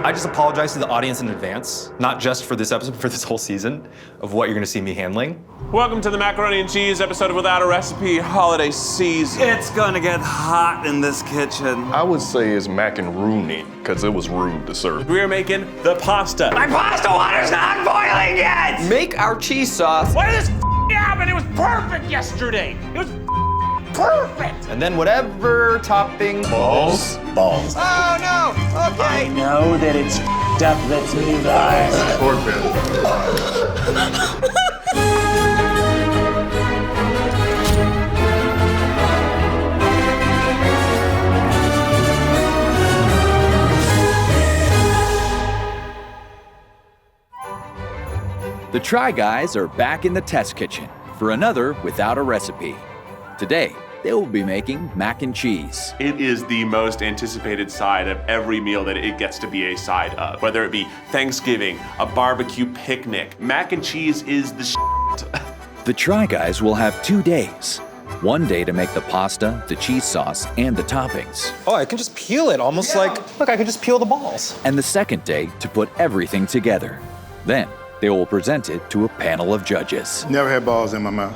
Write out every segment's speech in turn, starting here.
I just apologize to the audience in advance, not just for this episode, but for this whole season of what you're gonna see me handling. Welcome to the macaroni and cheese episode of Without a Recipe holiday season. It's gonna get hot in this kitchen. I would say it's mac and rooney, because it was rude to serve. We are making the pasta. My pasta water's not boiling yet! Make our cheese sauce. Why did this happen? It was perfect yesterday. It was perfect. And then whatever topping. Balls? Balls. Oh no! Okay. I know that it's up. Let's move on. Pork belly. The Try Guys are back in the test kitchen for another Without a Recipe. Today, they will be making mac and cheese. It is the most anticipated side of every meal that it gets to be a side of. Whether it be Thanksgiving, a barbecue picnic, mac and cheese is the shit. The Try Guys will have 2 days. One day to make the pasta, the cheese sauce, and the toppings. Oh, I can just peel it, almost like, look, I can just peel the balls. And the second day to put everything together. Then, they will present it to a panel of judges. Never had balls in my mouth.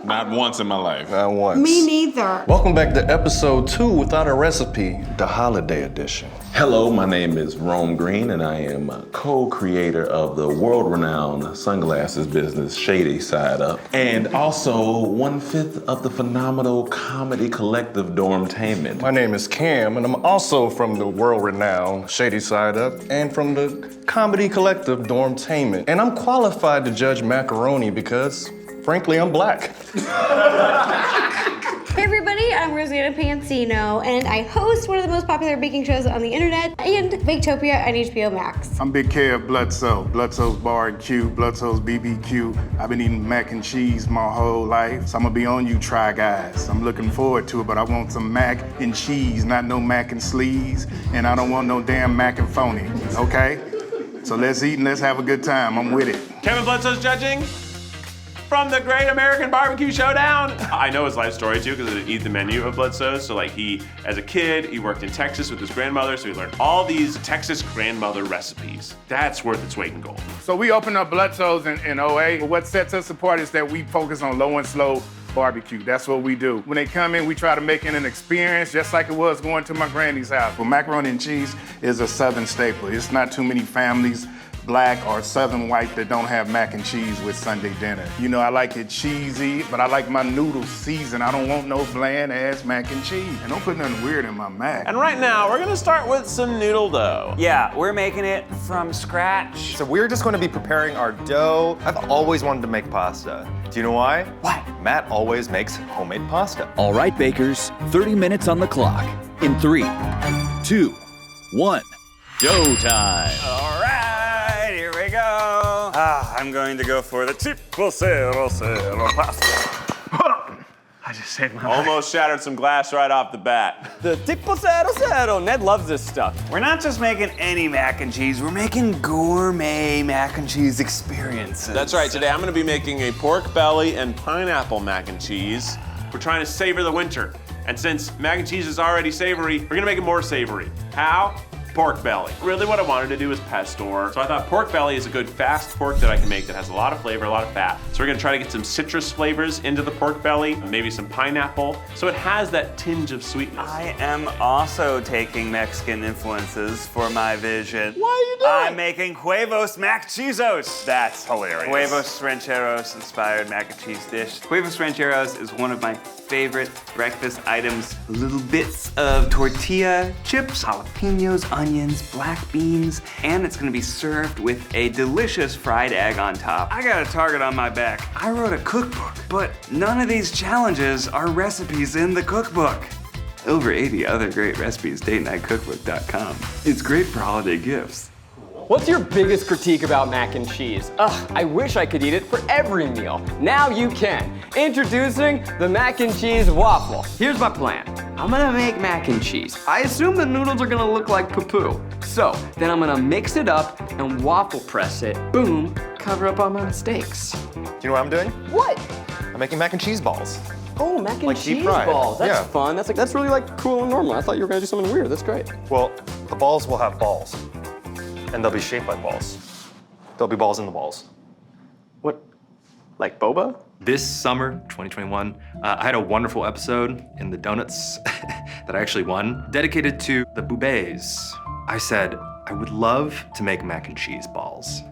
Not once in my life. Not once. Me neither. Welcome back to episode 2 Without a Recipe, the holiday edition. Hello, my name is Rome Green, and I am a co-creator of the world-renowned sunglasses business, Shady Side Up, and also 1/5 of the phenomenal comedy collective Dormtainment. My name is Cam, and I'm also from the world-renowned Shady Side Up and from the comedy collective Dormtainment. And I'm qualified to judge macaroni because, frankly, I'm black. Hey everybody, I'm Rosanna Pansino, and I host one of the most popular baking shows on the internet and Baketopia on HBO Max. I'm Big K of Bludso. Bludso's Bar and Q, Bludso's BBQ. I've been eating mac and cheese my whole life, so I'm gonna be on you, Try Guys. I'm looking forward to it, but I want some mac and cheese, not no mac and sleaze, and I don't want no damn mac and phony, okay? So let's eat and let's have a good time. I'm with it. Kevin Bludso's judging from the Great American Barbecue Showdown. I know his life story too, because I eat the menu of Bludso's. So like he, as a kid, he worked in Texas with his grandmother, so he learned all these Texas grandmother recipes. That's worth its weight in gold. So we opened up Bludso's in OA. What sets us apart is that we focus on low and slow barbecue. That's what we do. When they come in, we try to make it an experience, just like it was going to my granny's house. Well, macaroni and cheese is a Southern staple. It's not too many families, black or Southern white, that don't have mac and cheese with Sunday dinner. You know, I like it cheesy, but I like my noodles seasoned. I don't want no bland ass mac and cheese. And don't put nothing weird in my mac. And right now, we're gonna start with some noodle dough. Yeah, we're making it from scratch. So we're just gonna be preparing our dough. I've always wanted to make pasta. Do you know why? Why? Matt always makes homemade pasta. All right, bakers, 30 minutes on the clock. In 3, 2, 1, go time. All right, here we go. I'm going to go for the tipo zero pasta. I just saved my life. Almost shattered some glass right off the bat. The tipo zero. Ned loves this stuff. We're not just making any mac and cheese, we're making gourmet mac and cheese experiences. That's right, today I'm gonna be making a pork belly and pineapple mac and cheese. We're trying to savor the winter. And since mac and cheese is already savory, we're gonna make it more savory. How? Pork belly. Really what I wanted to do was pestor. So I thought pork belly is a good fast pork that I can make that has a lot of flavor, a lot of fat. So we're gonna try to get some citrus flavors into the pork belly, maybe some pineapple, so it has that tinge of sweetness. I am also taking Mexican influences for my vision. What are you doing? I'm making HUEVOS MAC-CHEESOS. That's hilarious. HUEVOS Rancheros inspired mac and cheese dish. HUEVOS Rancheros is one of my favorite breakfast items. Little bits of tortilla chips, jalapenos, onions, black beans, and it's gonna be served with a delicious fried egg on top. I got a target on my back. I wrote a cookbook, but none of these challenges are recipes in the cookbook. Over 80 other great recipes, datenightcookbook.com. It's great for holiday gifts. What's your biggest critique about mac and cheese? Ugh, I wish I could eat it for every meal. Now you can. Introducing the mac and cheese waffle. Here's my plan. I'm gonna make mac and cheese. I assume the noodles are gonna look like poo-poo. So, then I'm gonna mix it up and waffle press it. Boom, cover up all my mistakes. Do you know what I'm doing? What? I'm making mac and cheese balls. Oh, mac and Like deep cheese fried. balls. That's Yeah. fun. That's really like cool and normal. I thought you were gonna do something weird. That's great. Well, the balls will have balls, and they'll be shaped like balls. There'll be balls in the balls. What? Like boba? This summer, 2021, I had a wonderful episode in the donuts that I actually won, dedicated to the boobets. I said, I would love to make mac and cheese balls.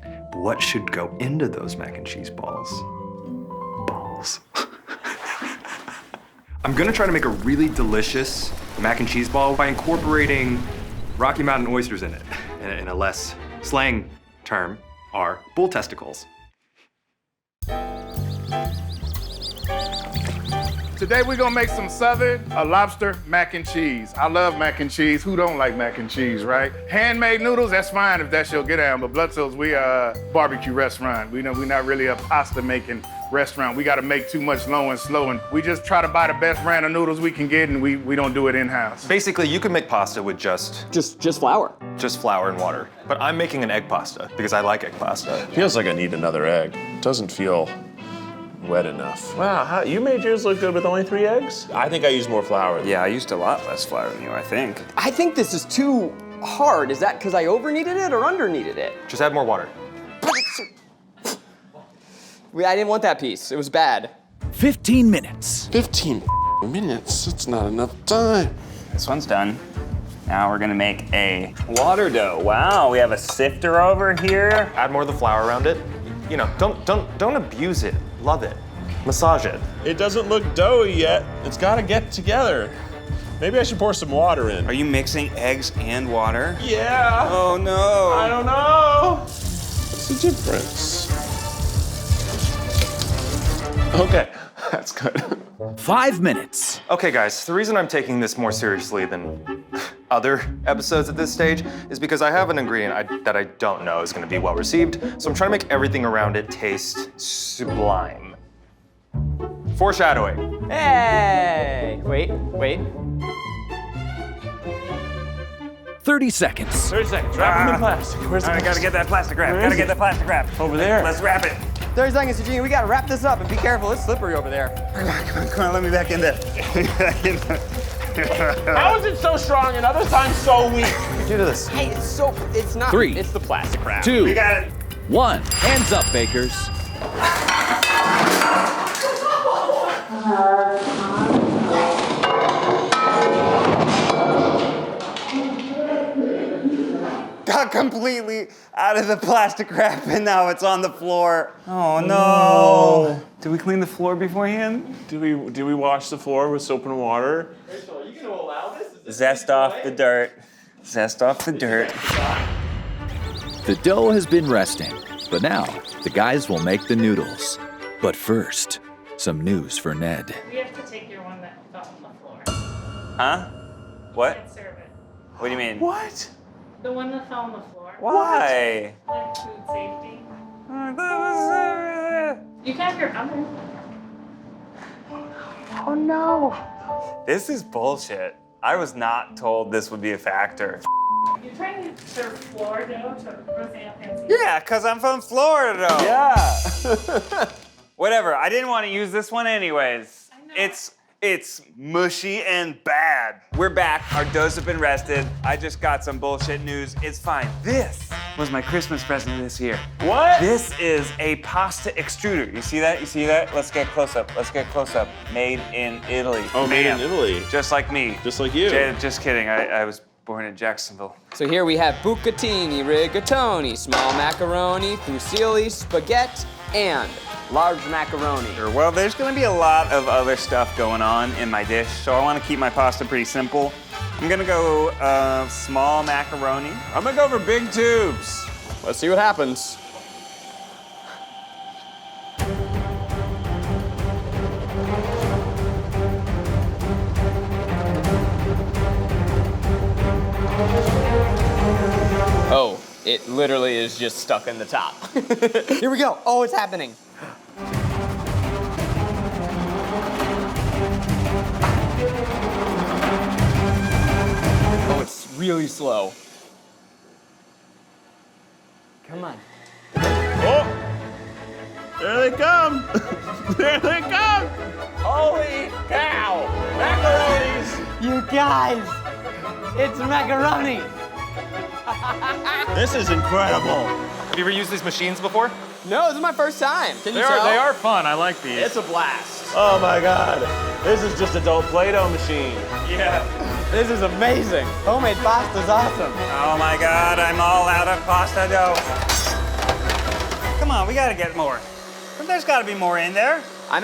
But what should go into those mac and cheese balls? Balls. I'm gonna try to make a really delicious mac and cheese ball by incorporating Rocky Mountain oysters in it. In a less slang term, are bull testicles. Today we're gonna make some Southern lobster mac and cheese. I love mac and cheese. Who don't like mac and cheese, right? Handmade noodles, that's fine if that's your get down, but Bludso's, we are a barbecue restaurant. We're not really a pasta making restaurant. We gotta make too much low and slow, and we just try to buy the best brand of noodles we can get, and we don't do it in-house. Basically, you can make pasta with just flour. Just flour and water. But I'm making an egg pasta because I like egg pasta. Feels like I need another egg. Doesn't feel wet enough. Wow, You made yours look good with only 3 eggs? I think I used more flour. Yeah, I used a lot less flour than you, I think. I think this is too hard. Is that because I over kneaded it or under kneaded it? Just add more water. I didn't want that piece. It was bad. 15 minutes. 15 minutes? That's not enough time. This one's done. Now we're gonna make a water dough. Wow, we have a sifter over here. Add more of the flour around it. You know, don't abuse it. Love it. Massage it. It doesn't look doughy yet. It's gotta get together. Maybe I should pour some water in. Are you mixing eggs and water? Yeah. Oh no. I don't know. What's the difference? Okay, that's good. 5 minutes. Okay, guys, the reason I'm taking this more seriously than other episodes at this stage is because I have an ingredient that I don't know is gonna be well received, so I'm trying to make everything around it taste sublime. Foreshadowing. Hey! Wait. 30 seconds. 30 seconds, wrap them in plastic. Where's the I gotta get that plastic wrap. Gotta get that plastic wrap. Over there. Let's wrap it. 30 seconds, Eugene. We gotta wrap this up and be careful. It's slippery over there. Come on, let me back in there. How is it so strong and other times so weak? Do this. Hey, it's not. 3, It's the plastic wrap. 2, We got it. 1. Hands up, bakers. Got completely out of the plastic wrap and now it's on the floor. Oh no. Did we clean the floor beforehand? Do we wash the floor with soap and water? Rachel, are you gonna allow this? Zest off the dirt. Zest off the dirt. The dough has been resting, but now the guys will make the noodles. But first, some news for Ned. We have to take your one that fell on the floor. Huh? What? And serve it. What do you mean? What? The one that fell on the floor. Why? Like food safety. You can have your other. Oh no. This is bullshit. I was not told this would be a factor. You're trying to serve floor dough to Rosanna Pansino. Yeah, because I'm from Florida though. Yeah. Whatever, I didn't want to use this one anyways. I know. It's mushy and bad. We're back, our doughs have been rested. I just got some bullshit news, it's fine. This was my Christmas present this year. What? This is a pasta extruder. You see that? Let's get close up. Made in Italy. Oh, made in Bam. Italy. Just like me. Just like you. Just kidding, I was born in Jacksonville. So here we have bucatini, rigatoni, small macaroni, fusilli, spaghetti, and large macaroni. Well, there's gonna be a lot of other stuff going on in my dish, so I wanna keep my pasta pretty simple. I'm gonna go small macaroni. I'm gonna go for big tubes. Let's see what happens. Oh, it literally is just stuck in the top. Here we go. Oh, it's happening. Oh, it's really slow. Come on. Oh! There they come. There they come. Holy cow! Macaronis! You guys, it's macaroni. This is incredible. Have you ever used these machines before? No, this is my first time. Can you tell? They are fun. I like these. It's a blast. Oh my God. This is just adult Play-Doh machine. Yeah. This is amazing. Homemade pasta's awesome. Oh my God, I'm all out of pasta dough. Come on, we gotta get more. There's gotta be more in there. I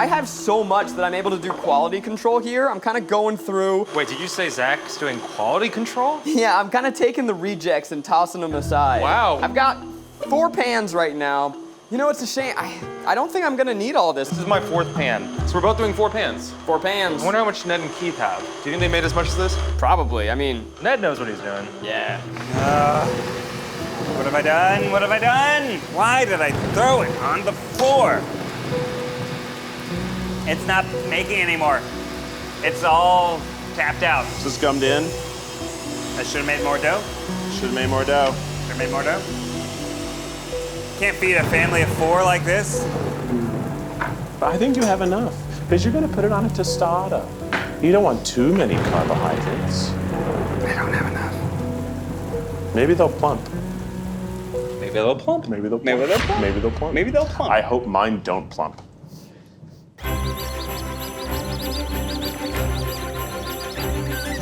have so much that I'm able to do quality control here. I'm kind of going through. Wait, did you say Zach's doing quality control? Yeah, I'm kind of taking the rejects and tossing them aside. Wow. I've got 4 pans right now. You know, it's a shame. I don't think I'm gonna need all this. This is my 4th pan. So we're both doing 4 pans. 4 pans. I wonder how much Ned and Keith have. Do you think they made as much as this? Probably. I mean, Ned knows what he's doing. yeah. What have I done? What have I done? Why did I throw it on the floor? It's not making anymore. It's all tapped out. Is this gummed in? I should have made more dough. Should have made more dough. Should have made more dough. Can't feed a family of 4 like this. I think you have enough, because you're gonna put it on a tostada. You don't want too many carbohydrates. I don't have enough. Maybe they'll plump. Maybe they'll plump. Maybe they'll plump. Maybe they'll plump. Maybe they'll plump. Maybe they'll plump. I hope mine don't plump.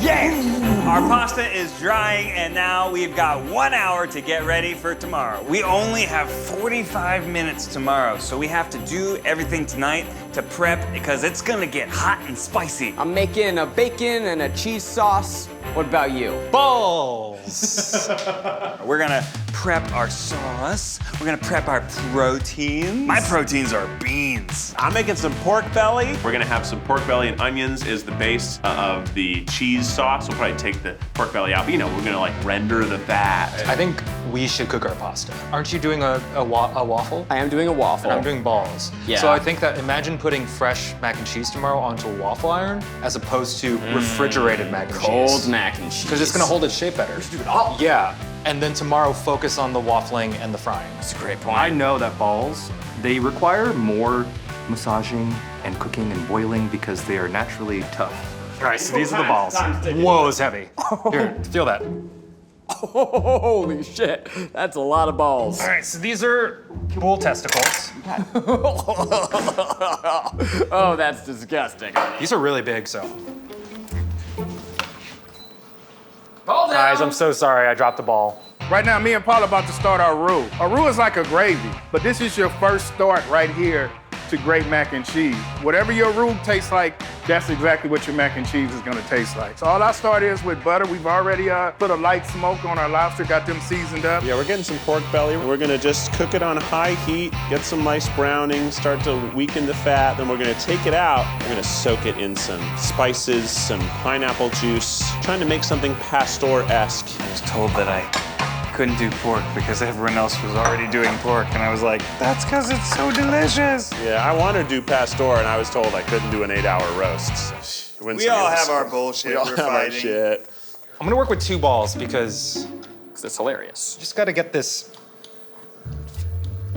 Yay! Our pasta is drying, and now we've got 1 hour to get ready for tomorrow. We only have 45 minutes tomorrow, so we have to do everything tonight to prep because it's gonna get hot and spicy. I'm making a bacon and a cheese sauce. What about you? Balls! We're gonna prep our sauce. We're gonna prep our proteins. My proteins are beans. I'm making some pork belly. We're gonna have some pork belly and onions is the base of the cheese sauce. We'll probably take the pork belly out, but we're gonna like render the fat. I think we should cook our pasta. Aren't you doing a waffle? I am doing a waffle. And I'm doing balls. Yeah. So I think that imagine putting fresh mac and cheese tomorrow onto a waffle iron as opposed to refrigerated mac and cheese. Cold mac and cheese. Because it's gonna hold its shape better. Just do it all. Yeah. And then tomorrow focus on the waffling and the frying. That's a great point. I know that balls, they require more massaging and cooking and boiling because they are naturally tough. All right, so these are the balls. Whoa, it's heavy. Here, feel that. Holy shit, that's a lot of balls. All right, so these are bull testicles. Oh, that's disgusting. These are really big, so. Hold down. Guys, I'm so sorry, I dropped the ball. Right now, me and Paul are about to start our roux. A roux is like a gravy, but this is your first start right here to great mac and cheese. Whatever your roux tastes like, that's exactly what your mac and cheese is gonna taste like. So all I start is with butter. We've already put a light smoke on our lobster, got them seasoned up. Yeah, we're getting some pork belly. We're gonna just cook it on high heat, get some nice browning, start to weaken the fat. Then we're gonna take it out. We're gonna soak it in some spices, some pineapple juice, trying to make something pastor-esque. I was told that I couldn't do pork because everyone else was already doing pork, and I was like, that's because it's so delicious. Yeah, I wanted to do pastor, and I was told I couldn't do an 8-hour roast. So We all have our bullshit. We all We're have our fighting. shit. I'm gonna work with 2 balls because It's hilarious. just gotta get this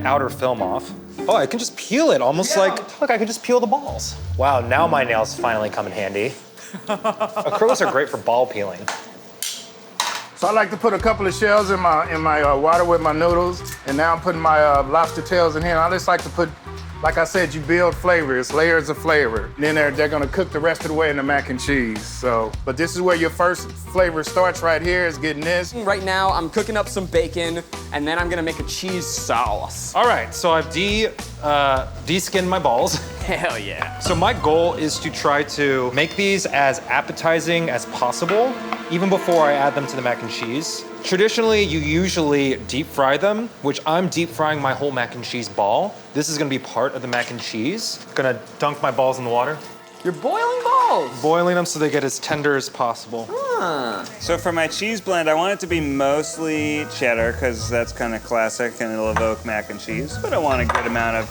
outer film off. Oh, I can just peel it, almost like, look, I can just peel the balls. Wow, now my nails finally come in handy. Acrylics are great for ball peeling. So I like to put a couple of shells in my water with my noodles, and now I'm putting my lobster tails in here. And I just like to put, like I said, you build flavor. It's layers of flavor. And then they're gonna cook the rest of the way in the mac and cheese. So, but this is where your first flavor starts right here, is getting this. Right now, I'm cooking up some bacon, and then I'm gonna make a cheese sauce. All right, so I've de-skinned my balls. Hell yeah. So my goal is to try to make these as appetizing as possible, even before I add them to the mac and cheese. Traditionally, you usually deep fry them, which I'm deep frying my whole mac and cheese ball. This is gonna be part of the mac and cheese. Gonna dunk my balls in the water. You're boiling balls. Boiling them so they get as tender as possible. So for my cheese blend, I want it to be mostly cheddar, because that's kind of classic and it'll evoke mac and cheese. But I want a good amount of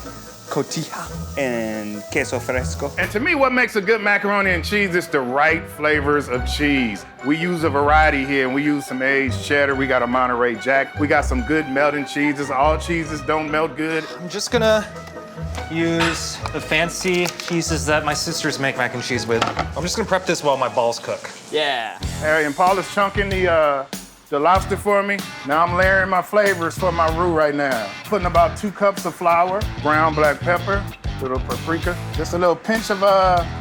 cotija, and queso fresco. And to me, what makes a good macaroni and cheese is the right flavors of cheese. We use a variety here, and we use some aged cheddar. We got a Monterey Jack. We got some good melting cheeses. All cheeses don't melt good. I'm just gonna use the fancy cheeses that my sisters make mac and cheese with. I'm just gonna prep this while my balls cook. Yeah. Harry and Paul is chunking the lobster for me. Now I'm layering my flavors for my roux right now. Putting about 2 cups of flour, ground black pepper, little paprika, just a little pinch of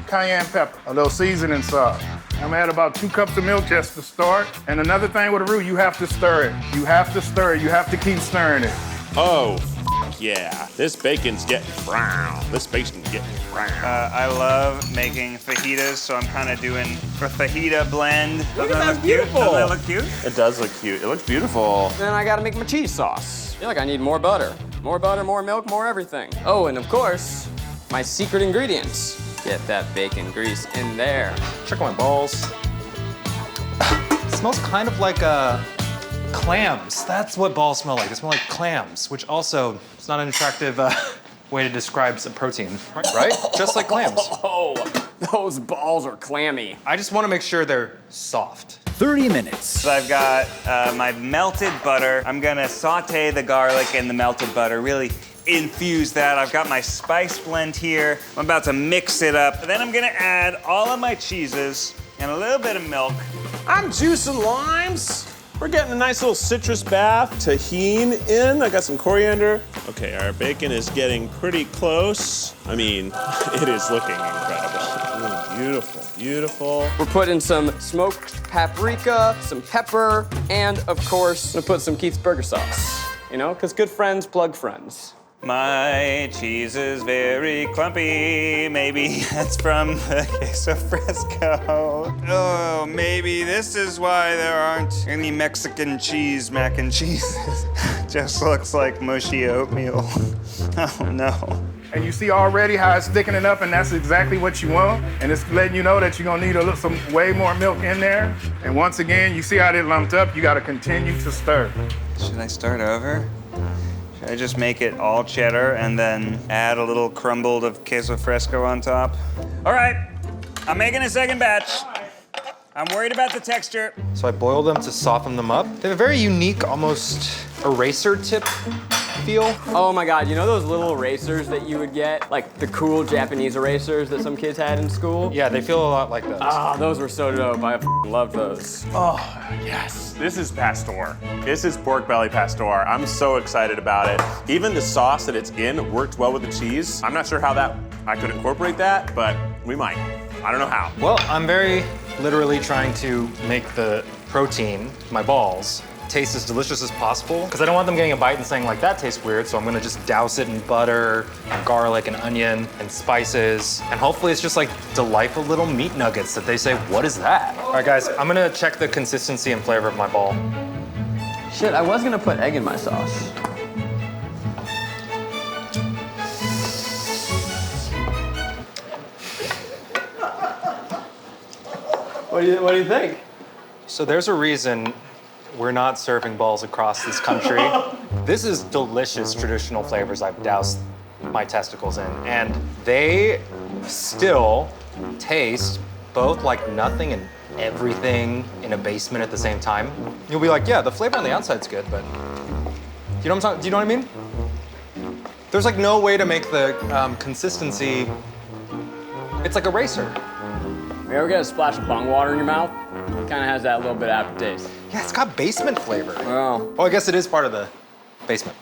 cayenne pepper, a little seasoning salt. I'm gonna add about 2 cups of milk just to start. And another thing with a roux, you have to stir it. You have to stir it. You have to keep stirring it. Oh, yeah. This bacon's getting brown. This bacon's getting brown. I love making fajitas, so I'm kind of doing a fajita blend. Look at that, beautiful. Doesn't that look cute? It does look cute. It looks beautiful. Then I gotta make my cheese sauce. I feel like I need more butter. More butter, more milk, more everything. Oh, and of course, my secret ingredients. Get that bacon grease in there. Check my balls. It smells kind of like clams. That's what balls smell like. They smell like clams, which also is not an attractive way to describe some protein, right? Just like clams. Oh, those balls are clammy. I just want to make sure they're soft. 30 minutes. So I've got my melted butter. I'm gonna saute the garlic in the melted butter, really infuse that. I've got my spice blend here. I'm about to mix it up. Then I'm gonna add all of my cheeses and a little bit of milk. I'm juicing limes. We're getting a nice little citrus bath, tahini in. I got some coriander. Okay, our bacon is getting pretty close. I mean, it is looking incredible. Ooh, beautiful, beautiful. We're putting some smoked paprika, some pepper, and of course, I'm gonna put some Keith's burger sauce. You know, because good friends plug friends. My cheese is very clumpy. Maybe that's from the queso fresco. Oh, maybe this is why there aren't any Mexican cheese mac and cheeses. Just looks like mushy oatmeal. Oh no. And you see already how it's thickening up, and that's exactly what you want. And it's letting you know that you're gonna need some way more milk in there. And once again, you see how they lumped up, you gotta continue to stir. Should I start over? Should I just make it all cheddar and then add a little crumbled of queso fresco on top? All right, I'm making a second batch. I'm worried about the texture. So I boil them to soften them up. They have a very unique, almost eraser tip feel. Oh my God, you know those little erasers that you would get? Like the cool Japanese erasers that some kids had in school? Yeah, they feel a lot like those. Ah, those were so dope. I love those. Oh, yes. This is pastor. This is pork belly pastor. I'm so excited about it. Even the sauce that it's in worked well with the cheese. I'm not sure how I could incorporate that, but we might. I don't know how. Well, I'm very literally trying to make the protein, my balls, taste as delicious as possible, because I don't want them getting a bite and saying like, that tastes weird, so I'm gonna just douse it in butter and garlic and onion and spices, and hopefully it's just like delightful little meat nuggets that they say, what is that? All right guys, I'm gonna check the consistency and flavor of my ball. Shit, I was gonna put egg in my sauce. What do you think? So there's a reason we're not serving balls across this country. This is delicious traditional flavors I've doused my testicles in, and they still taste both like nothing and everything in a basement at the same time. You'll be like, yeah, the flavor on the outside's good, but do you know what I'm talking? Do you know what I mean? There's like no way to make the consistency. It's like eraser. You ever get a splash of bung water in your mouth? It kind of has that little bit of aftertaste. Yeah, it's got basement flavor. Oh. Well, I guess it is part of the basement.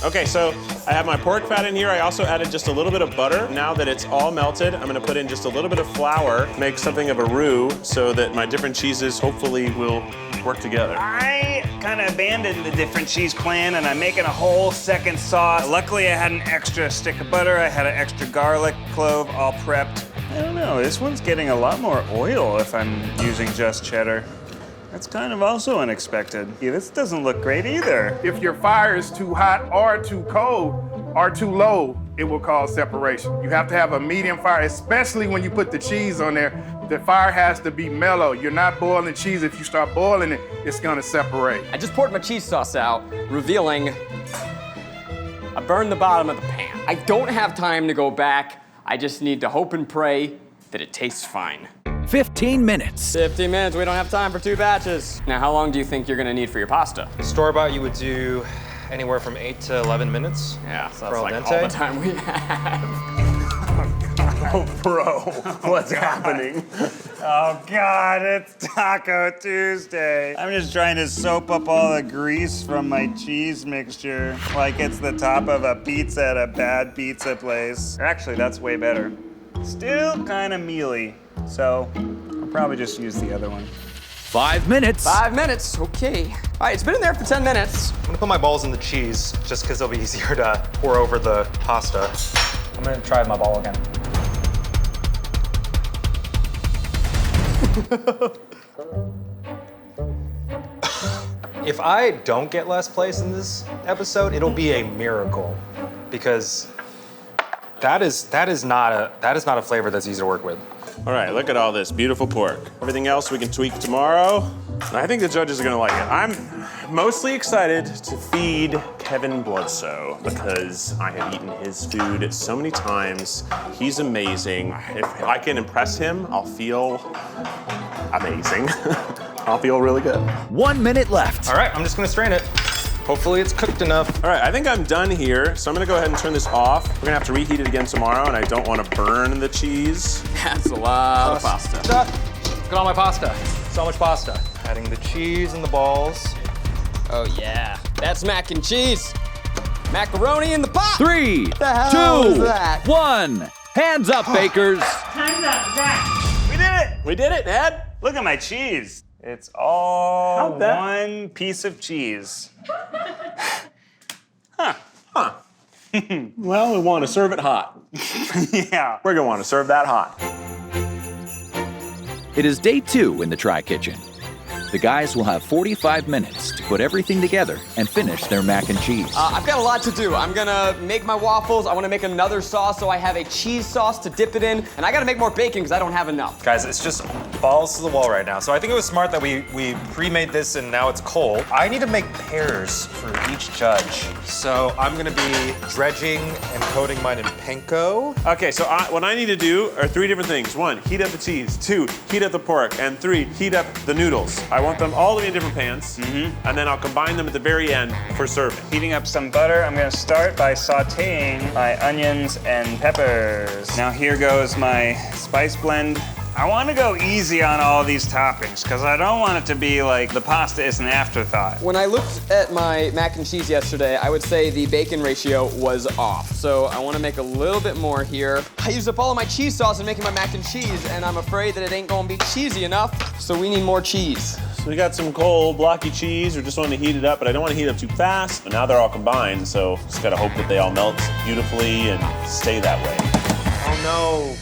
Okay, so I have my pork fat in here. I also added just a little bit of butter. Now that it's all melted, I'm gonna put in just a little bit of flour, make something of a roux so that my different cheeses hopefully will work together. I kind of abandoned the different cheese plan, and I'm making a whole second sauce. Luckily, I had an extra stick of butter. I had an extra garlic clove all prepped. I don't know, this one's getting a lot more oil if I'm using just cheddar. That's kind of also unexpected. Yeah, this doesn't look great either. If your fire is too hot or too cold or too low, it will cause separation. You have to have a medium fire, especially when you put the cheese on there. The fire has to be mellow. You're not boiling cheese. If you start boiling it, it's gonna separate. I just poured my cheese sauce out, revealing I burned the bottom of the pan. I don't have time to go back. I just need to hope and pray that it tastes fine. 15 minutes. 15 minutes, we don't have time for 2 batches. Now, how long do you think you're gonna need for your pasta? Store-bought, you would do anywhere from 8 to 11 minutes. Yeah, so for that's al like dente. all the time we have. Oh, bro, what's happening? Oh God, it's Taco Tuesday. I'm just trying to soap up all the grease from my cheese mixture like it's the top of a pizza at a bad pizza place. Actually, that's way better. Still kind of mealy, so I'll probably just use the other one. 5 minutes. 5 minutes, okay. All right, it's been in there for 10 minutes. I'm gonna put my balls in the cheese just because it'll be easier to pour over the pasta. I'm gonna try my ball again. If I don't get last place in this episode, it'll be a miracle because that is not a flavor that's easy to work with. All right, look at all this beautiful pork. Everything else we can tweak tomorrow. I think the judges are gonna like it. I'm mostly excited to feed Kevin Bludso because I have eaten his food so many times. He's amazing. If I can impress him, I'll feel amazing. I'll feel really good. 1 minute left. All right, I'm just gonna strain it. Hopefully it's cooked enough. All right, I think I'm done here, so I'm gonna go ahead and turn this off. We're gonna have to reheat it again tomorrow, and I don't wanna burn the cheese. That's a lot of pasta. Look at all my pasta. So much pasta. Adding the cheese and the balls. Oh yeah, that's mac and cheese. Macaroni in the pot. 3, The hell 2, is that? 1. Hands up, bakers. Time's up, Zach. We did it! We did it, Ned. Look at my cheese. It's all How'd that- one piece of cheese. Well, we want to serve it hot. Yeah. We're gonna want to serve that hot. It is day 2 in the Try Kitchen. The guys will have 45 minutes to put everything together and finish their mac and cheese. I've got a lot to do. I'm gonna make my waffles. I wanna make another sauce, so I have a cheese sauce to dip it in. And I gotta make more bacon because I don't have enough. Guys, it's just balls to the wall right now. So I think it was smart that we pre-made this and now it's cold. I need to make pairs for each judge. So I'm gonna be dredging and coating mine in panko. Okay, so what I need to do are 3 different things. 1, heat up the cheese. 2, heat up the pork. And 3, heat up the noodles. I want them all to be in different pans, and then I'll combine them at the very end for serving. Heating up some butter, I'm gonna start by sauteing my onions and peppers. Now here goes my spice blend. I wanna go easy on all these toppings, because I don't want it to be like the pasta is an afterthought. When I looked at my mac and cheese yesterday, I would say the bacon ratio was off. So I wanna make a little bit more here. I used up all of my cheese sauce in making my mac and cheese, and I'm afraid that it ain't gonna be cheesy enough, so we need more cheese. So we got some cold, blocky cheese. We're just wanting to heat it up, but I don't want to heat it up too fast. But now they're all combined, so just gotta hope that they all melt beautifully and stay that way. Oh no.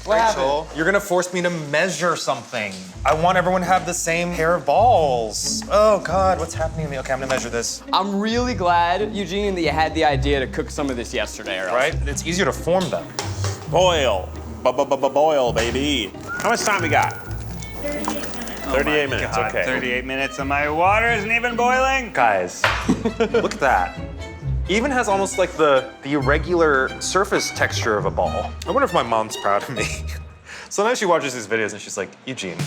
What Rachel, you're gonna force me to measure something. I want everyone to have the same pair of balls. Oh God, what's happening to me? Okay, I'm gonna measure this. I'm really glad, Eugene, that you had the idea to cook some of this yesterday, or else. Right? It's easier to form them. Boil. Boil, baby. How much time we got? 38 minutes, God, okay. 38 minutes and my water isn't even boiling? Guys, look at that. Even has almost like the irregular surface texture of a ball. I wonder if my mom's proud of me. Sometimes she watches these videos and she's like, Eugene.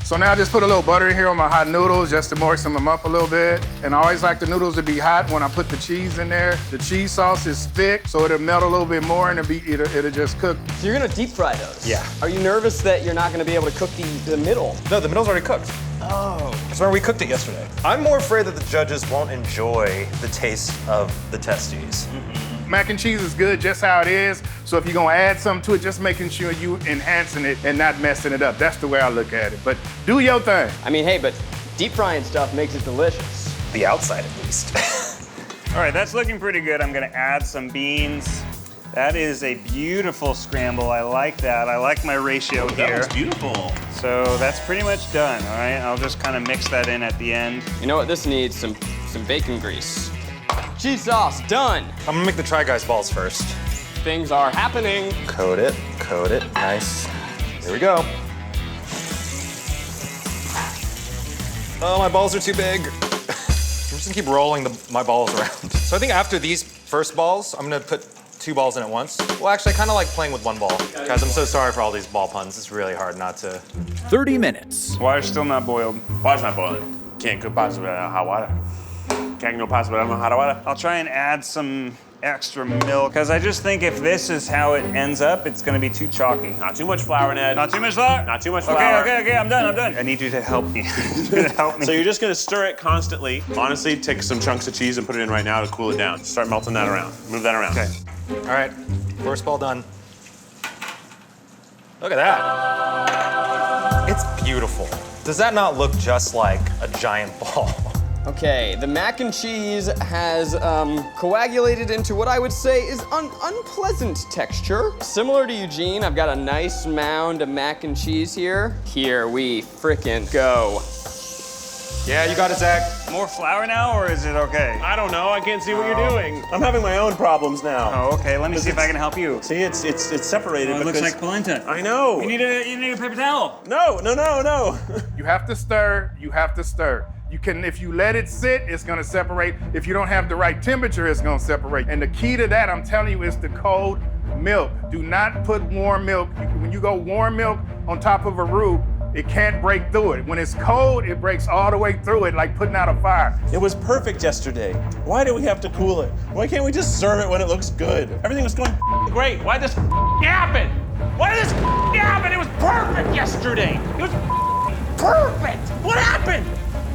So now I just put a little butter in here on my hot noodles just to moisten them up a little bit. And I always like the noodles to be hot when I put the cheese in there. The cheese sauce is thick, so it'll melt a little bit more and it'll just cook. So you're gonna deep fry those? Yeah. Are you nervous that you're not gonna be able to cook the middle? No, the middle's already cooked. Oh. That's where we cooked it yesterday. I'm more afraid that the judges won't enjoy the taste of the testes. Mac and cheese is good just how it is. So if you're gonna add something to it, just making sure you enhancing it and not messing it up. That's the way I look at it. But do your thing. I mean, hey, but deep frying stuff makes it delicious. The outside, at least. All right, that's looking pretty good. I'm gonna add some beans. That is a beautiful scramble. I like that. I like my ratio here. That was beautiful. So that's pretty much done, all right? I'll just kind of mix that in at the end. You know what this needs? Some bacon grease. Cheese sauce, done. I'm gonna make the Try Guys balls first. Things are happening. Coat it, nice. Here we go. Oh, my balls are too big. I'm just gonna keep rolling my balls around. So I think after these first balls, I'm gonna put 2 balls in at once. Well, actually, I kind of like playing with 1 ball. Guys, I'm so sorry for all these ball puns. It's really hard not to. 30 minutes. Water's still not boiled. Water's not boiling. Can't cook pasta without hot water. Can't no pasta without hot water. I'll try and add some extra milk, because I just think if this is how it ends up, it's gonna be too chalky. Not too much flour, Ned. Not too much flour? Not too much flour. Okay, I'm done. I need you to help me. Help me. So you're just gonna stir it constantly. Honestly, take some chunks of cheese and put it in right now to cool it down. Start melting that around. Move that around. Okay. All right. First ball done. Look at that. It's beautiful. Does that not look just like a giant ball? Okay, the mac and cheese has coagulated into what I would say is unpleasant texture. Similar to Eugene, I've got a nice mound of mac and cheese here. Here we frickin' go. Yeah, you got it, Zach. More flour now, or is it okay? I don't know. I can't see what you're doing. I'm having my own problems now. Oh, okay. Let me see if I can help you. See, it's separated. It looks like polenta. I know. You need a paper towel. No. You have to stir, You can, if you let it sit, it's gonna separate. If you don't have the right temperature, it's gonna separate. And the key to that, I'm telling you, is the cold milk. Do not put warm milk. When you go warm milk on top of a roux, it can't break through it. When it's cold, it breaks all the way through it, like putting out a fire. It was perfect yesterday. Why do we have to cool it? Why can't we just serve it when it looks good? Everything was going great. Why this happen? Why did this happen? It was perfect yesterday. It was perfect. What happened?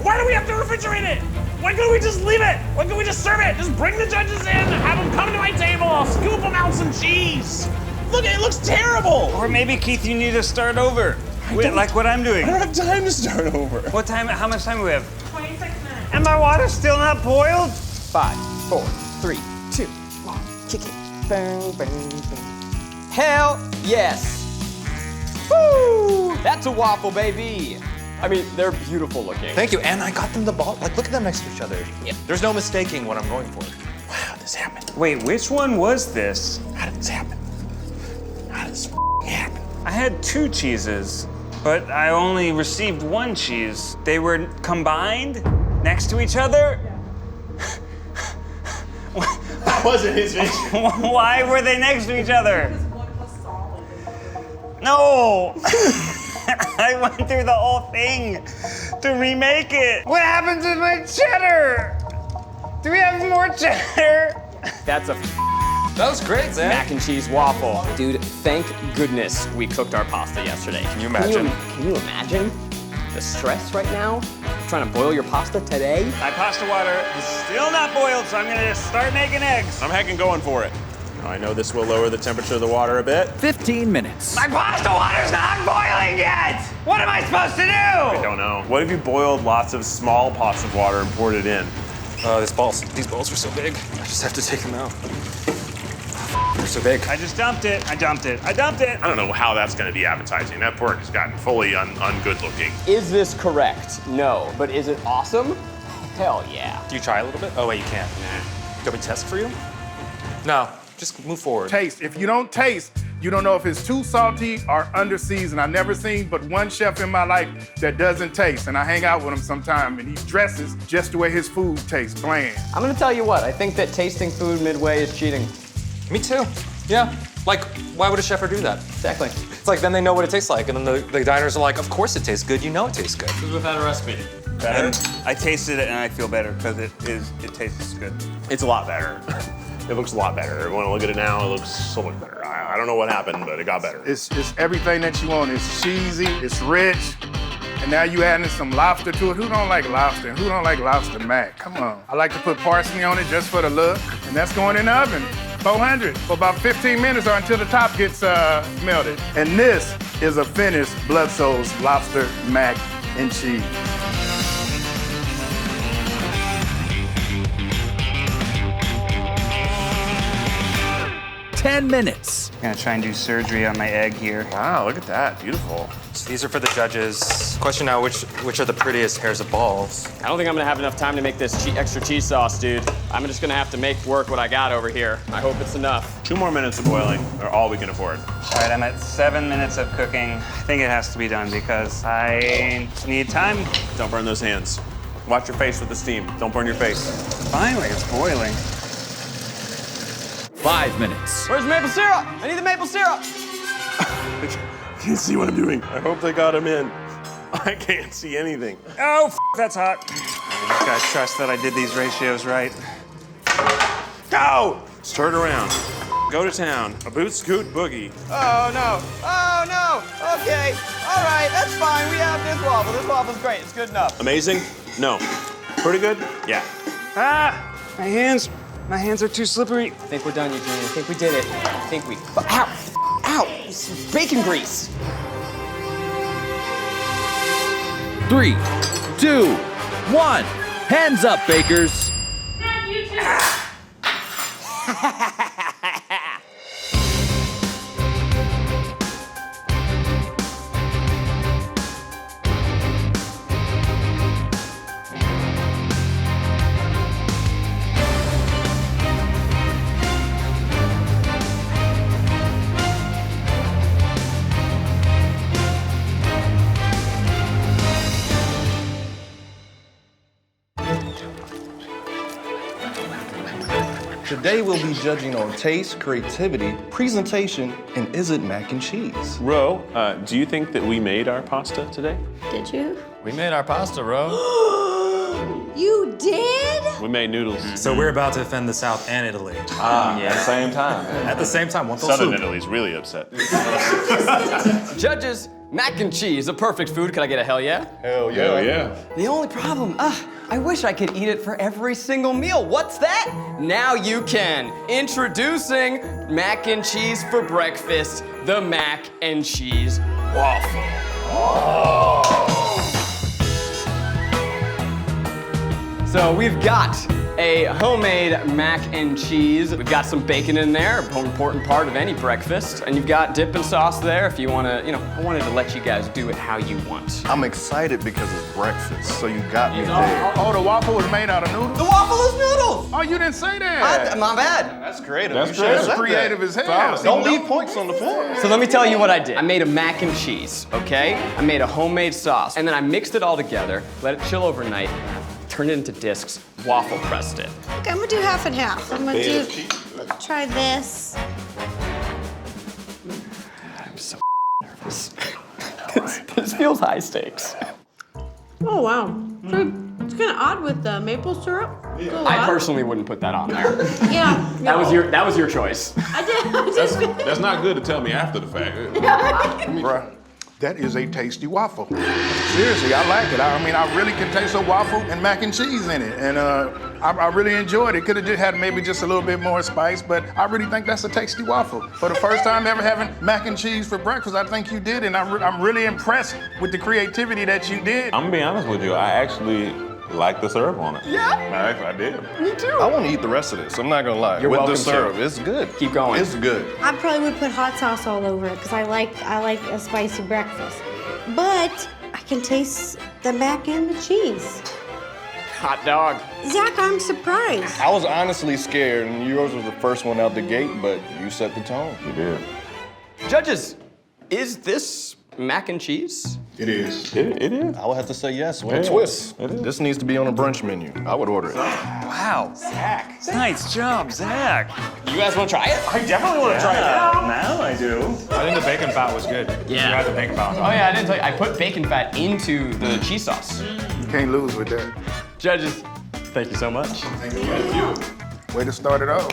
Why do we have to refrigerate it? Why couldn't we just leave it? Why couldn't we just serve it? Just bring the judges in, have them come to my table, I'll scoop them out some cheese. Look, it looks terrible. Or maybe, Keith, you need to start over. Like what I'm doing. I don't have time to start over. What time, how much time do we have? 26 minutes. And my water's still not boiled? 5, 4, 3, 2, 1, kick it. Bang, bang, bang. Hell yes. Woo! That's a waffle, baby. I mean, they're beautiful looking. Thank you, and I got them the ball. Like, look at them next to each other. Yeah. There's no mistaking what I'm going for. Wow, this happened. Wait, which one was this? How did this happen? How did this happen? I had 2 cheeses, but I only received 1 cheese. They were combined next to each other? That wasn't his vision. Why were they next to each other? Because one was solid. No! I went through the whole thing to remake it. What happened to my cheddar? Do we have more cheddar? That's a That was great, Zach. mac and cheese waffle. Dude, thank goodness we cooked our pasta yesterday. Can you imagine? Can you imagine the stress right now? Trying to boil your pasta today? My pasta water is still not boiled, so I'm gonna just start making eggs. I'm heckin' going for it. I know this will lower the temperature of the water a bit. 15 minutes. My pasta water's not boiling yet! What am I supposed to do? I don't know. What if you boiled lots of small pots of water and poured it in? These balls are so big. I just have to take them out. They're so big. I just dumped it. I dumped it. I don't know how that's gonna be appetizing. That pork has gotten fully ungood looking. Is this correct? No. But is it awesome? Hell yeah. Do you try a little bit? Oh, wait, you can't. Nah. Do you want me to test for you? No, just move forward. Taste. If you don't taste, you don't know if it's too salty or under seasoned. I've never seen but one chef in my life that doesn't taste, and I hang out with him sometime, and he dresses just the way his food tastes, bland. I'm gonna tell you what, I think that tasting food midway is cheating. Me too. Yeah. Like, why would a chef ever do that? Exactly. It's like then they know what it tastes like, and then the diners are like, of course it tastes good. You know it tastes good. Who's without a recipe? Better? I tasted it and I feel better because it tastes good. It's a lot better. It looks a lot better. When I look at it now, it looks so much better. I don't know what happened, but it got better. It's everything that you want. It's cheesy, it's rich, and now you adding some lobster to it. Who don't like lobster? And who don't like lobster mac? Come on. I like to put parsley on it just for the look, and that's going in the oven. 400 for about 15 minutes or until the top gets melted. And this is a finished Bludso's lobster mac and cheese. 10 minutes. I'm gonna try and do surgery on my egg here. Wow, look at that, beautiful. So these are for the judges. Question now, which are the prettiest pairs of balls? I don't think I'm gonna have enough time to make this extra cheese sauce, dude. I'm just gonna have to make work what I got over here. I hope it's enough. 2 more minutes of boiling are all we can afford. All right, I'm at 7 minutes of cooking. I think it has to be done because I need time. Don't burn those hands. Watch your face with the steam. Don't burn your face. Finally, it's boiling. 5 minutes. Where's the maple syrup? I need the maple syrup. I can't see what I'm doing. I hope they got him in. I can't see anything. Oh, that's hot. You just gotta trust that I did these ratios right. Go! Let's turn around. Go to town. A boot scoot boogie. Oh no! Oh no! Okay, all right, that's fine. We have this waffle. This waffle's great. It's good enough. Amazing? No. Pretty good? Yeah. Ah! My hands are too slippery. I think we're done, Eugene. I think we did it. I think we. Ow! Ow! This is bacon grease. 3, 2, 1. Hands up, bakers. Today we'll be judging on taste, creativity, presentation, and is it mac and cheese? Ro, do you think that we made our pasta today? Did you? We made our pasta, Ro. You did? We made noodles. So we're about to offend the South and Italy. At the same time. At the same time, one Southern Italy's really upset. Judges, mac and cheese, a perfect food. Could I get a hell yeah? Hell yeah. Hell yeah. The only problem, I wish I could eat it for every single meal. What's that? Now you can. Introducing mac and cheese for breakfast, the mac and cheese waffle. So we've got a homemade mac and cheese. We've got some bacon in there, an important part of any breakfast. And you've got dip and sauce there if you wanna, I wanted to let you guys do it how you want. I'm excited because it's breakfast, so you got me there. Oh, the waffle was made out of noodles? The waffle is noodles! Oh, you didn't say that. My bad. That's creative. That's You should have creative. said Creative that. as hell. Don't leave points on the floor. So let me tell you what I did. I made a mac and cheese, okay? I made a homemade sauce, and then I mixed it all together, let it chill overnight, turned it into discs, waffle pressed it. Okay, I'm gonna do half and half. I'm gonna try this. I'm so nervous. This feels high stakes. Oh, wow. So it's kind of odd with the maple syrup. I personally wouldn't put that on there. Yeah. That was your choice. I did. That's not good to tell me after the fact. Bruh, that is a tasty waffle. Seriously, I like it. I mean, I really can taste a waffle and mac and cheese in it. And I really enjoyed it. Could have just had maybe just a little bit more spice, but I really think that's a tasty waffle. For the first time ever having mac and cheese for breakfast, I think you did, and I'm really impressed with the creativity that you did. I'm gonna be honest with you, I actually like the syrup on it. Yeah? I did. Me too. I want to eat the rest of this. I'm not gonna lie. You're With welcome the syrup, to. it's good. Keep going. It's good. I probably would put hot sauce all over it because I like a spicy breakfast. But I can taste the mac and the cheese. Hot dog. Zach, I'm surprised. I was honestly scared, and yours was the first one out the gate, but you set the tone. You did. Judges, is this mac and cheese? It is. It is. I would have to say yes with Yeah, a twist. it is. This needs to be on a brunch menu. I would order it. Wow. Zach. Nice job, Zach. You guys want to try it? I definitely want to try it now. Now I do. I think the bacon fat was good. Yeah. You had the bacon fat. Oh yeah, I didn't tell you. I put bacon fat into the cheese sauce. You can't lose with that. Judges, thank you so much. Way to start it off.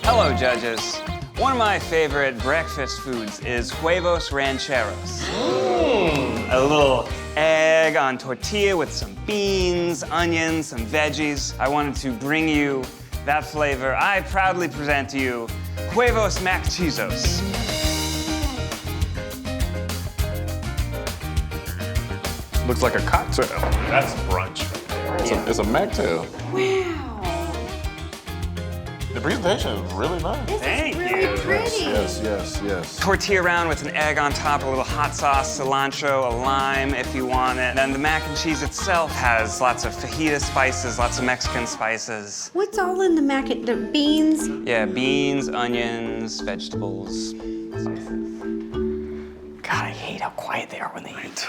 Hello, judges. One of my favorite breakfast foods is huevos rancheros. A little egg on tortilla with some beans, onions, some veggies. I wanted to bring you that flavor. I proudly present to you huevos MAC-CHEESOS. Looks like a cocktail. That's brunch. It's a MAC-tail. Wow. The presentation is really nice. This Thank is really you. pretty. Yes. Tortilla round with an egg on top, a little hot sauce, cilantro, a lime if you want it. Then the mac and cheese itself has lots of fajita spices, lots of Mexican spices. What's all in the mac and the beans? Yeah, beans, onions, vegetables. God, I hate how quiet they are when they eat.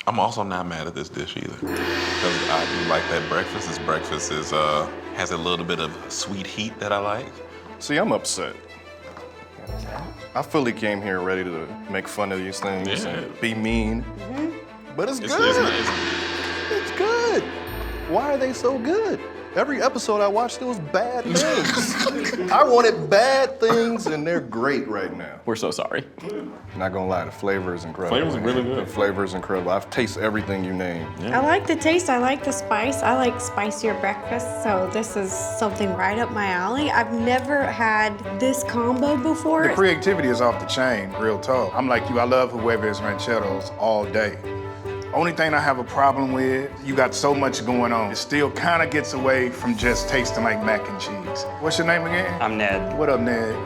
I'm also not mad at this dish either. Because I do like that breakfast. This breakfast is has a little bit of sweet heat that I like. See, I'm upset. I fully came here ready to make fun of these things and be mean. But it's good. It's good. Why are they so good? Every episode I watched, there was bad things. I wanted bad things, and they're great right now. We're so sorry. Not gonna lie, the flavor is incredible. Flavor's really good. The flavor is incredible. I've tasted everything you named. I like the taste, I like the spice, I like spicier breakfast, so this is something right up my alley. I've never had this combo before. The creativity is off the chain, real talk. I'm like you, I love HUEVOS rancheros all day. Only thing I have a problem with, you got so much going on. It still kind of gets away from just tasting like mac and cheese. What's your name again? I'm Ned. What up, Ned?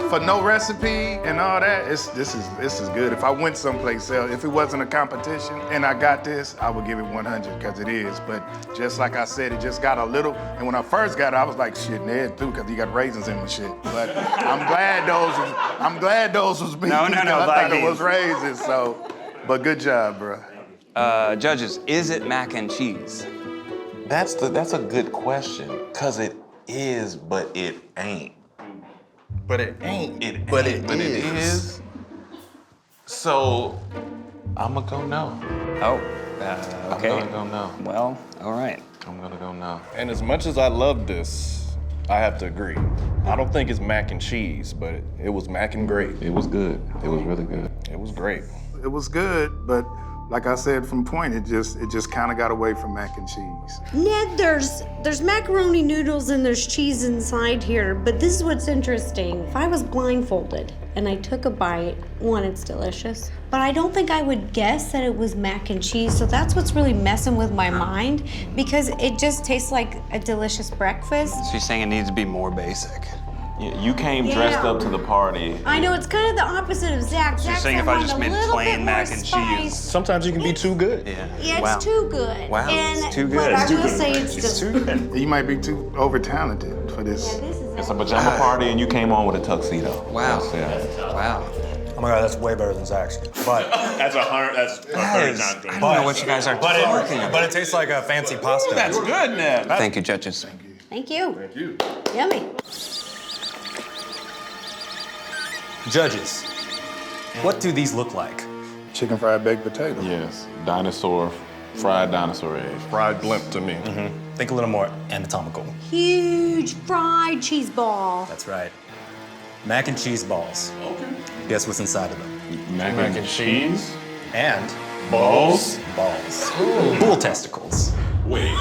For no recipe and all that, this is good. If I went someplace else, if it wasn't a competition and I got this, I would give it 100 because it is. But just like I said, it just got a little. And when I first got it, I was like, shit, Ned too, because he got raisins in the shit. But I'm glad those was beans. No, I thought it was raisins. So, but good job, bro. Judges, is it mac and cheese? That's a good question. Cause it is, but it ain't. But it ain't. But it is. So, I'ma go no. Oh, okay. I'm gonna go no. Well, all right. I'm gonna go no. And as much as I love this, I have to agree. I don't think it's mac and cheese, but it was mac and great. It was good. It was really good. It was great. It was good, but like I said from point, it just kind of got away from mac and cheese. Ned, there's macaroni noodles and there's cheese inside here, but this is what's interesting. If I was blindfolded and I took a bite, one, it's delicious, but I don't think I would guess that it was mac and cheese, so that's what's really messing with my mind, because it just tastes like a delicious breakfast. So you're saying it needs to be more basic? You came dressed up to the party. I know, it's kind of the opposite of Zach. So you're Zach saying said if I want just a made little plain bit mac more and spice. cheese. Sometimes you can be too good. Yeah. Yeah, Wow. it's too good. Wow, and it's too But good. I It's too will good. say it's just. too good. You might be too over-talented for this. Yeah, this is It's a pajama party and you came on with a tuxedo. Wow. Yeah. Wow. Oh my God, that's way better than Zach's. But That's 100. That's 30 times great. I don't know what you guys are talking about. but it tastes like a fancy pasta. That's good, Ned. Thank you, judges. Thank you. Yummy. Judges, what do these look like? Chicken fried baked potato. Yes. Fried dinosaur eggs. Fried blimp to me. Think a little more anatomical. Huge fried cheese ball. That's right. Mac and cheese balls. Okay. Guess what's inside of them? Mac and cheese? And Balls? balls. Bull testicles. Wait.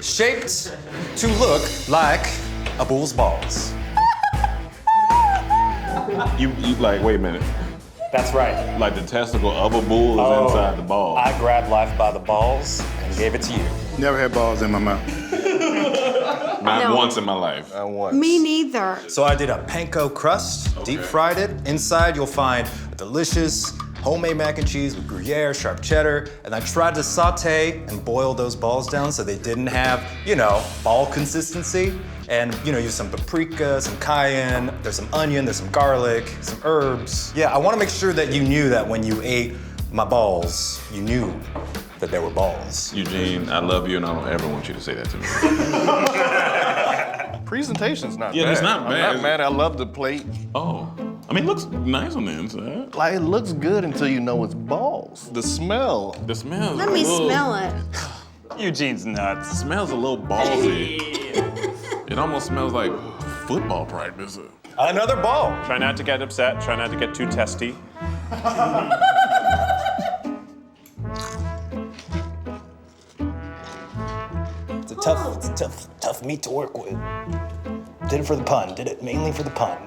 Shaped to look like a bull's balls. You like, wait a minute. That's right. Like the testicle of a bull is inside the ball. I grabbed life by the balls and gave it to you. Never had balls in my mouth. Not No. once in my life. Not once. Me neither. So I did a panko crust, deep fried it. Inside you'll find a delicious homemade mac and cheese with Gruyere, sharp cheddar, and I tried to saute and boil those balls down so they didn't have, ball consistency. And, use some paprika, some cayenne, there's some onion, there's some garlic, some herbs. Yeah, I want to make sure that you knew that when you ate my balls, you knew that they were balls. Eugene, I love you and I don't ever want you to say that to me. Presentation's not bad. Yeah, it's not bad. I'm not mad. I love the plate. Oh. I mean, it looks nice on the inside. Like, it looks good until you know it's balls. The smell. The smell. Let me smell it. Eugene's nuts. It smells a little ballsy. It almost smells like football practice. Another ball. Try not to get upset. Try not to get too testy. It's a tough meat to work with. Did it for the pun. Did it mainly for the pun.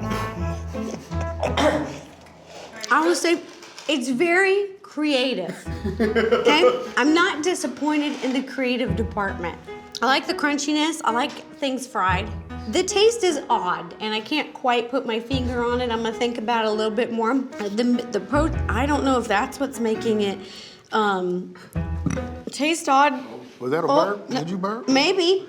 I will say it's very creative. Okay? I'm not disappointed in the creative department. I like the crunchiness. I like things fried. The taste is odd, and I can't quite put my finger on it. I'm gonna think about it a little bit more. I don't know if that's what's making it taste odd. Was that a burp? Did you burp? Maybe.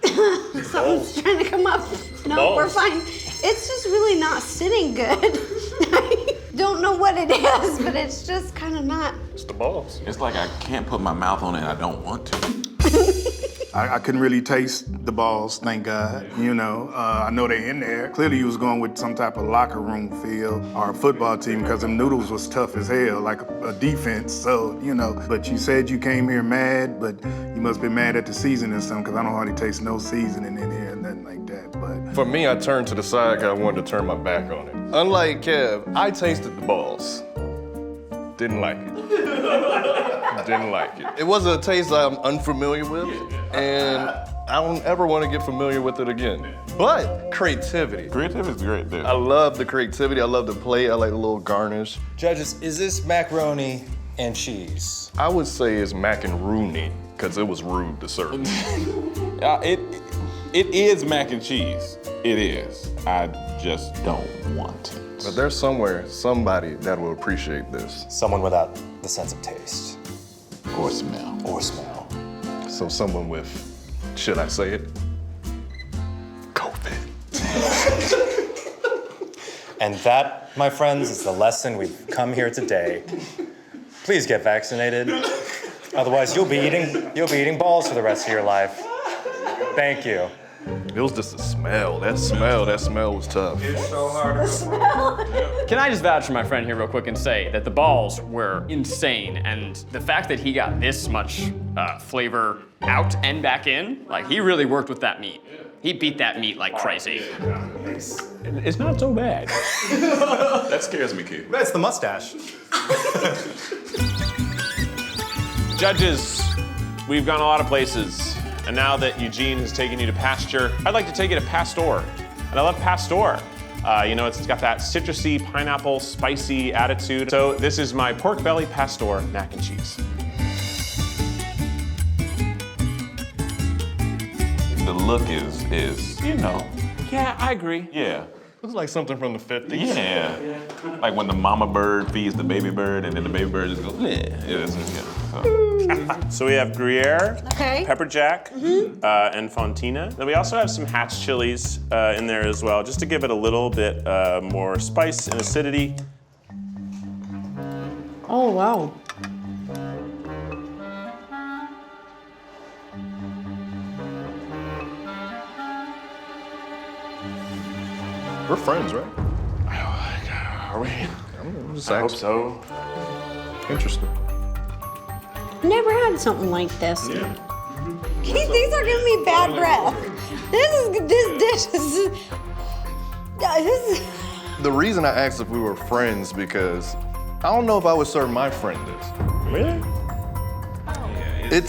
Something's trying to come up. No, we're fine. It's just really not sitting good. don't know what it is, but it's just kind of not. It's the balls. It's like I can't put my mouth on it and I don't want to. I couldn't really taste the balls, thank God. You know, I know they're in there. Clearly you was going with some type of locker room feel or a football team because them noodles was tough as hell, like a defense, so, you know. But you said you came here mad, but you must be mad at the seasoning or something because I don't hardly taste no seasoning in here, nothing like that, but. For me, I turned to the side because I wanted to turn my back on it. Unlike Kev, I tasted the balls. Didn't like it. Didn't like it. It wasn't a taste I'm unfamiliar with, and I don't ever want to get familiar with it again. But creativity. Creativity is great there. I love the creativity. I love the plate. I like the little garnish. Judges, is this macaroni and cheese? I would say it's mac and rooney, because it was rude to serve. It is mac and cheese. It is. I just don't want it. But there's somebody that will appreciate this. Someone without the sense of taste. Or smell. Or smell. So someone with, should I say it? COVID. And that, my friends, is the lesson we've come here today. Please get vaccinated. Otherwise, you'll be eating balls for the rest of your life. Thank you. It was just the smell. That smell was tough. It's so hard. The smell. Can I just vouch for my friend here real quick and say that the balls were insane, and the fact that he got this much flavor out and back in, like he really worked with that meat. He beat that meat like crazy. It's not so bad. That scares me, kid. That's the mustache. Judges, we've gone a lot of places. And now that Eugene has taken you to pasture, I'd like to take you to Pastor. And I love Pastor. You know, it's got that citrusy, pineapple, spicy attitude. So this is my pork belly Pastor mac and cheese. The look is, you know. Yeah, I agree. Yeah. Looks like something from the 50s. Yeah. Like when the mama bird feeds the baby bird and then the baby bird just goes, yeah. So we have Gruyere, Okay. pepper jack, and fontina. Then we also have some Hatch chilies in there as well, just to give it a little bit more spice and acidity. Oh, wow. We're friends, right? Are we? I hope so. Interesting. Never had something like this. Yeah. These are giving me bad breath. This dish is. The reason I asked if we were friends because I don't know if I would serve my friend this. Really? It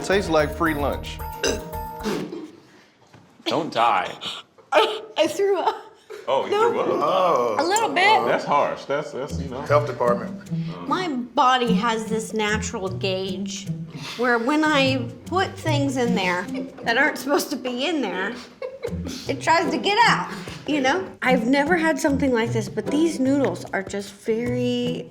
tastes like free lunch. Don't die. I threw up. Oh, you threw up? Oh. A little bit. That's harsh. That's you know. Health department. My body has this natural gauge where when I put things in there that aren't supposed to be in there, it tries to get out, you know? I've never had something like this, but these noodles are just very,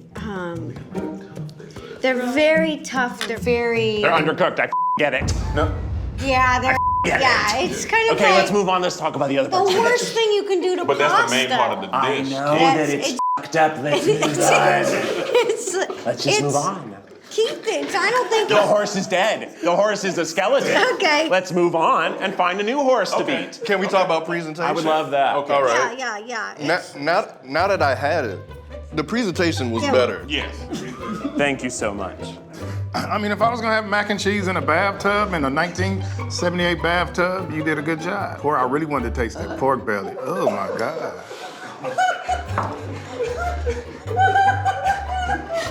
they're very tough. They're undercooked, I get it. No. Yeah, they're, it's kind of Okay, like let's move on, let's talk about the other the parts. worst thing you can do to But pasta. that's the main part of the dish. I know That's- that it's it's- fucked up, let's move on. Let's just move on. Keep it, I don't think The horse is dead. The horse is a skeleton. Okay. Let's move on and find a new horse to beat. Can we talk about presentation? I would love that. Okay. All right. Yeah. Now that I had it, the presentation was better. Yes. Thank you so much. I mean, if I was gonna have mac and cheese in a bathtub, in a 1978 bathtub, you did a good job. Or I really wanted to taste that pork belly. Oh my God.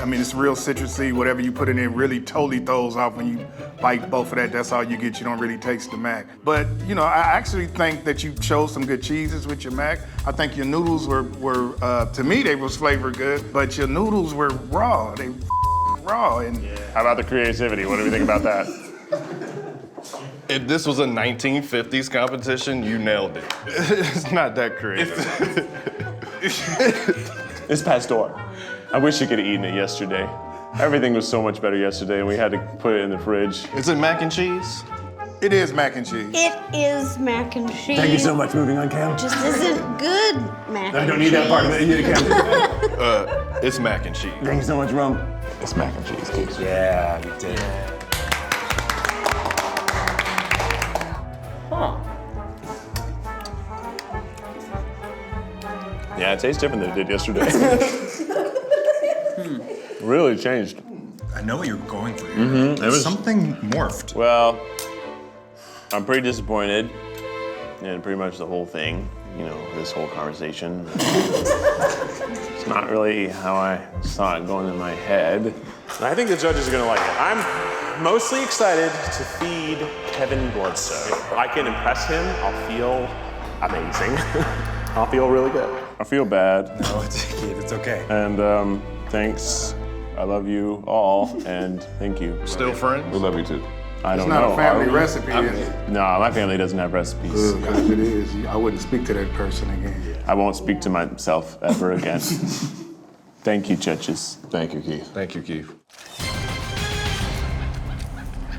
I mean, it's real citrusy. Whatever you put in it really totally throws off when you bite both of that. That's all you get. You don't really taste the mac. But, you know, I actually think that you chose some good cheeses with your mac. I think your noodles were to me, they was flavored good, but your noodles were raw. They raw. And How about the creativity? What do we think about that? If this was a 1950s competition, you nailed it. It's not that creative. It's Pastor. I wish you could have eaten it yesterday. Everything was so much better yesterday, and we had to put it in the fridge. Is it mac and cheese? It is mac and cheese. It is mac and cheese. Thank you so much. Moving on, Cam. Just isn't good mac and cheese. I don't need that part of it. You need Cam. It's mac and cheese. Thank you so much, Rum. It's mac and cheese, Keith. Yeah, you did. Yeah, it tastes different than it did yesterday. Really changed. I know what you're going for. It was Something morphed. Well, I'm pretty disappointed in pretty much the whole thing. You know, this whole conversation. It's not really how I saw it going in my head. And I think the judges are gonna like it. I'm mostly excited to feed Kevin Bludso. If I can impress him, I'll feel amazing. I'll feel really good. I feel bad. No, it's okay. And thanks. I love you all, and thank you. Still friends? We love you too. I don't It's not know. a family Are we? recipe, is it? No, my family doesn't have recipes. Good, if it is, I wouldn't speak to that person again. I won't speak to myself ever again. Thank you, judges. Thank you, Keith. Thank you, Keith.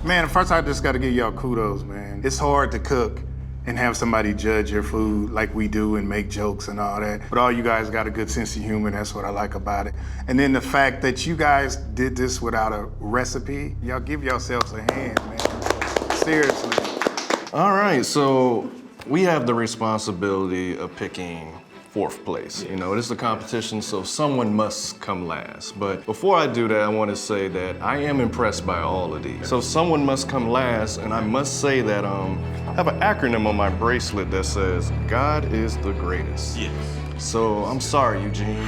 Man, first I just gotta give y'all kudos, man. It's hard to cook and have somebody judge your food like we do and make jokes and all that. But all you guys got a good sense of humor, that's what I like about it. And then the fact that you guys did this without a recipe, y'all give yourselves a hand, man. Seriously. All right, so we have the responsibility of picking fourth place. You know, this is a competition, so someone must come last. But before I do that, I want to say that I am impressed by all of these. So someone must come last, and I must say that I have an acronym on my bracelet that says, God is the greatest. Yes. So I'm sorry, Eugene.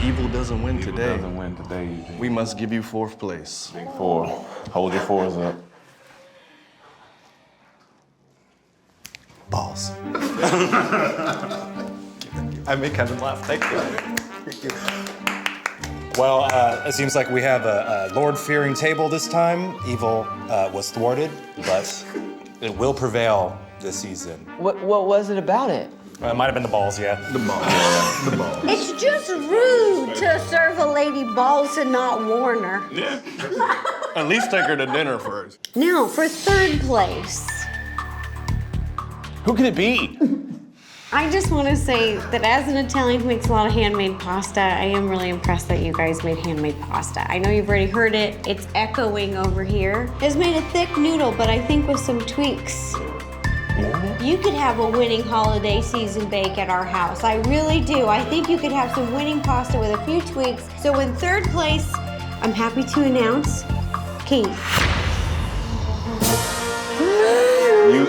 Evil doesn't win today. Doesn't win today, Eugene. We must give you fourth place. Big four. Hold your fours up. Balls. I made Kevin laugh. Thank you. Thank you. Well, it seems like we have a Lord-fearing table this time. Evil was thwarted, but it will prevail this season. What was it about it? It might have been the balls, yeah. The balls. The balls. It's just rude to serve a lady balls and not warn her. Yeah. At least take her to dinner first. Now, for third place. Who could it be? I just want to say that as an Italian who makes a lot of handmade pasta, I am really impressed that you guys made handmade pasta. I know you've already heard it. It's echoing over here. It's made a thick noodle, but I think with some tweaks, you could have a winning holiday season bake at our house. I really do. I think you could have some winning pasta with a few tweaks. So in third place, I'm happy to announce Keith.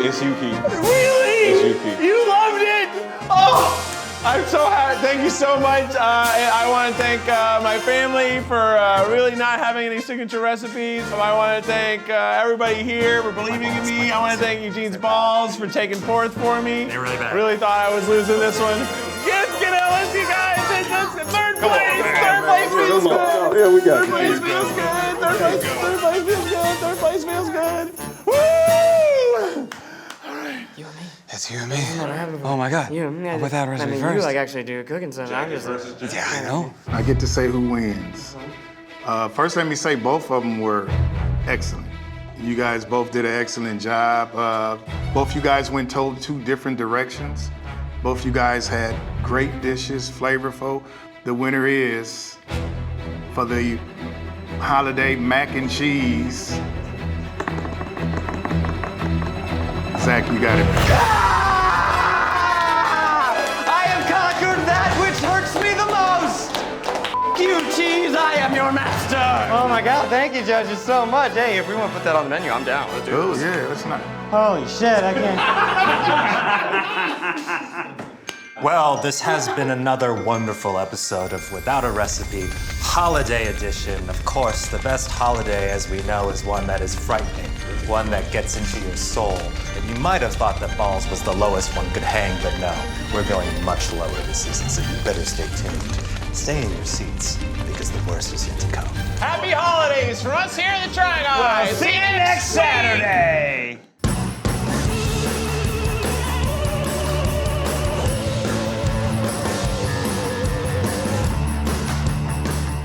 It's you, Keith. Really? It's you, Keith. You loved it! Oh! I'm so happy. Thank you so much. I want to thank my family for really not having any signature recipes. I want to thank everybody here for believing in me. I want to thank Eugene's balls for taking fourth for me. They're really bad. Really thought I was losing this one. Get Ellis, you guys. It's third place. Third place feels good. Yeah, we got Third place feels good. Third place feels good. Third place feels good. Woo! It's you and me. Oh my God. Without recipe first. You actually do cooking stuff. I'm just Yeah, I know. I get to say who wins. First, let me say both of them were excellent. You guys both did an excellent job. Both you guys went two different directions. Both you guys had great dishes, flavorful. The winner is, for the holiday mac and cheese, Zach, you got it. I have conquered that which hurts me the most. You cheese, I am your master. Oh my God, thank you judges so much. Hey, if we want to put that on the menu, I'm down. Let's do Oh, this. yeah, that's not. Holy shit, I can't. Well, this has been another wonderful episode of Without a Recipe, Holiday Edition. Of course, the best holiday, as we know, is one that is frightening, one that gets into your soul. And you might have thought that balls was the lowest one could hang, but no, we're going much lower this season, so you better stay tuned. Stay in your seats, because the worst is yet to come. Happy holidays from us here at the Trying Eyes. see you next Saturday.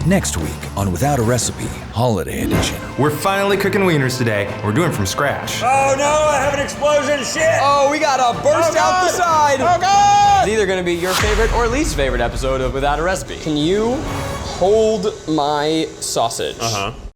Next week on Without a Recipe Holiday Edition. We're finally cooking wieners today. We're doing them from scratch. Oh no, I have an explosion, shit! Oh, we got a burst out the side! Oh God! It's either gonna be your favorite or least favorite episode of Without a Recipe. Can you hold my sausage? Uh-huh.